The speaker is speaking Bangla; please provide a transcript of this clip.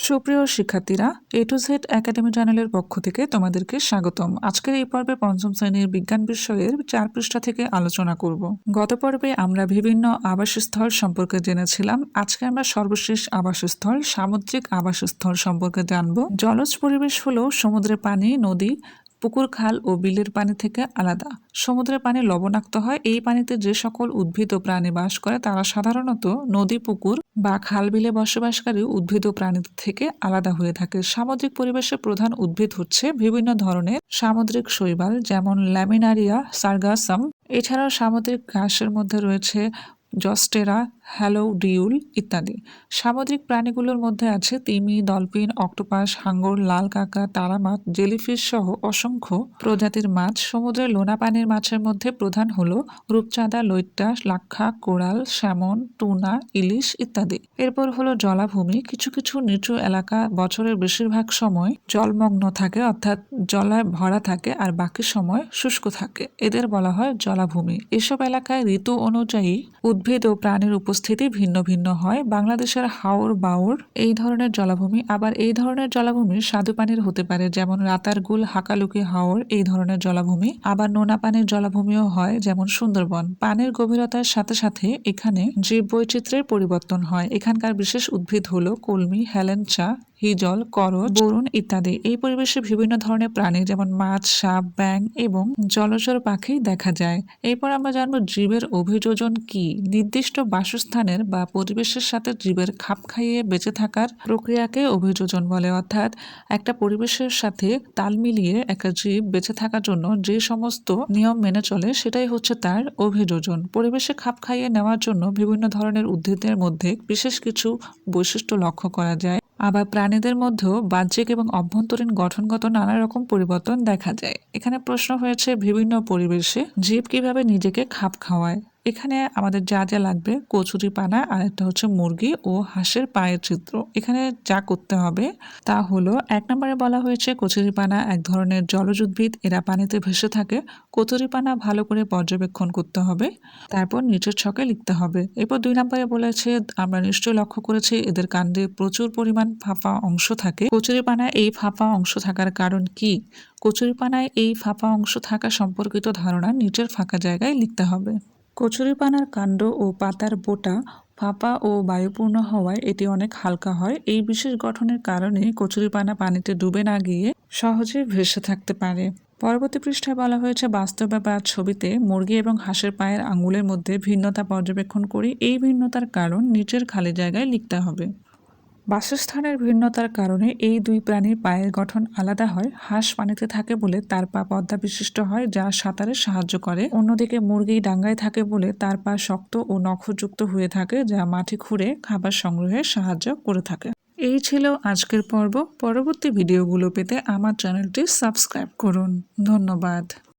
সুপ্রিয় শিক্ষার্থীরা, এ টু জেড একাডেমি চ্যানেলের পক্ষ থেকে তোমাদেরকে স্বাগতম। আজকের এই পর্বে পঞ্চম শ্রেণীর বিজ্ঞান বিষয়ের 4 পৃষ্ঠা থেকে আলোচনা করব। গত পর্বে আমরা বিভিন্ন আবাসস্থল সম্পর্কে জেনেছিলাম। আজকে আমরা সর্বশেষ আবাসস্থল সামুদ্রিক আবাসস্থল সম্পর্কে জানব। জলজ পরিবেশ হলো সমুদ্রের পানি, নদী, পুকুর, খাল ও বিলের পানি থেকে আলাদা। সমুদ্রের পানি লবণাক্ত হয়। এই পানিতে যে সকল উদ্ভিদ ও প্রাণী বাস করে তারা সাধারণত নদী, পুকুর বা খাল বিলে বসবাসকারী উদ্ভিদ ও প্রাণীদের থেকে আলাদা হয়ে থাকে। সামুদ্রিক পরিবেশে প্রধান উদ্ভিদ হচ্ছে বিভিন্ন ধরনের সামুদ্রিক শৈবাল, যেমন ল্যামিনারিয়া, সার্গাসাম। এছাড়াও সামুদ্রিক ঘাসের মধ্যে রয়েছে জস্টেরা, হ্যালোডিউল ইত্যাদি। সামুদ্রিক প্রাণীগুলোর মধ্যে আছে তিমি, ডলফিন, অক্টোপাস, হাঙ্গর, লাল কাঁকড়া, তারা মাছ, জেলিফিশ সহ অসংখ্য প্রজাতির মাছ। সমুদ্রের লোনা পানির মাছের মধ্যে প্রধান হলো রূপচাঁদা, লৈট্ট, লাক্ষা, কোরাল, স্যামন, টুনা, ইলিশ ইত্যাদি। এরপর হলো জলাভূমি। কিছু কিছু নিচু এলাকা বছরের বেশিরভাগ সময় জলমগ্ন থাকে, অর্থাৎ জলায় ভরা থাকে, আর বাকি সময় শুষ্ক থাকে। এদের বলা হয় জলাভূমি। এসব এলাকায় ঋতু অনুযায়ী উদ্ভিদ ও প্রাণীর উপস্থিতি ভিন্ন ভিন্ন হয়। বাংলাদেশের হাওর, বাওর এই ধরনের জলাভূমি। আবার এই ধরনের জলাভূমি স্বাদু পানির হতে পারে, যেমন রাতারগুল, হাকালুকি হাওর এই ধরনের জলাভূমি। আবার নোনা পানির জলাভূমিও হয়, যেমন সুন্দরবন। পানির গভীরতার সাথে সাথে এখানে জীব বৈচিত্র্যের পরিবর্তন হয়। এখানকার বিশেষ উদ্ভিদ হলো কলমি, হেলেঞ্চা, হিজল, করচ, বরুণ ইত্যাদি। এই পরিবেশে বিভিন্ন ধরনের প্রাণী যেমন মাছ, সাপ, ব্যাঙ এবং জলচর পাখি দেখা যায়। এরপর আমরা জানবো জীবের অভিযোজন কি। নির্দিষ্ট বাসস্থানের বা পরিবেশের সাথে জীবের খাপ খাইয়ে বেঁচে থাকার প্রক্রিয়াকে অভিযোজন বলে। অর্থাৎ একটা পরিবেশের সাথে তাল মিলিয়ে একটা জীব বেঁচে থাকার জন্য যে সমস্ত নিয়ম মেনে চলে সেটাই হচ্ছে তার অভিযোজন। পরিবেশে খাপ খাইয়ে নেওয়ার জন্য বিভিন্ন ধরনের উদ্ভিদের মধ্যে বিশেষ কিছু বৈশিষ্ট্য লক্ষ্য করা যায়। আবার প্রাণীদের মধ্যেও বাহ্যিক এবং অভ্যন্তরীণ গঠনগত নানা রকম পরিবর্তন দেখা যায়। এখানে প্রশ্ন হয়েছে বিভিন্ন পরিবেশে জীব কিভাবে নিজেকে খাপ খাওয়ায়। এখানে আমাদের যা যা লাগবে কচুরিপানা, আর একটা হচ্ছে মুরগি ও হাঁসের পায়ের চিত্র। এখানে যা করতে হবে তা হলো, 1 নম্বরে বলা হয়েছে কচুরিপানা এক ধরনের জলজ উদ্ভিদ, এরা পানিতে ভেসে থাকে। কচুরিপানা ভালো করে পর্যবেক্ষণ করতে হবে, তারপর নিচের ছকে লিখতে হবে। এরপর 2 নম্বরে বলেছে, আমরা নিশ্চয়ই লক্ষ্য করেছি এদের কাণ্ডে প্রচুর পরিমাণ ফাঁপা অংশ থাকে। কচুরিপানায় এই ফাঁপা অংশ থাকার কারণ কি? কচুরিপানায় এই ফাঁপা অংশ থাকা সম্পর্কিত ধারণা নিচের ফাঁকা জায়গায় লিখতে হবে। কচুরিপানার কাণ্ড ও পাতার বোটা ফাঁপা ও বায়ুপূর্ণ হওয়ায় এটি অনেক হালকা হয়। এই বিশেষ গঠনের কারণে কচুরিপানা পানিতে ডুবে না গিয়ে সহজে ভেসে থাকতে পারে। পরবর্তী পৃষ্ঠায় বলা হয়েছে, বাস্তবে বা ছবিতে মুরগি এবং হাঁসের পায়ের আঙুলের মধ্যে ভিন্নতা পর্যবেক্ষণ করি। এই ভিন্নতার কারণ নিচের খালি জায়গায় লিখতে হবে। বাসস্থানের ভিন্নতার কারণে এই দুই প্রাণীর পায়ের গঠন আলাদা হয়। হাঁস পানিতে থাকে বলে তার পা পদ্মা বিশিষ্ট হয়, যা সাঁতারে সাহায্য করে। অন্যদিকে মুরগি ডাঙ্গায় থাকে বলে তার পা শক্ত ও নখযুক্ত হয়ে থাকে, যা মাটি খুঁড়ে খাবার সংগ্রহে সাহায্য করে থাকে। এই ছিল আজকের পর্ব। পরবর্তী ভিডিওগুলো পেতে আমার চ্যানেলটি সাবস্ক্রাইব করুন। ধন্যবাদ।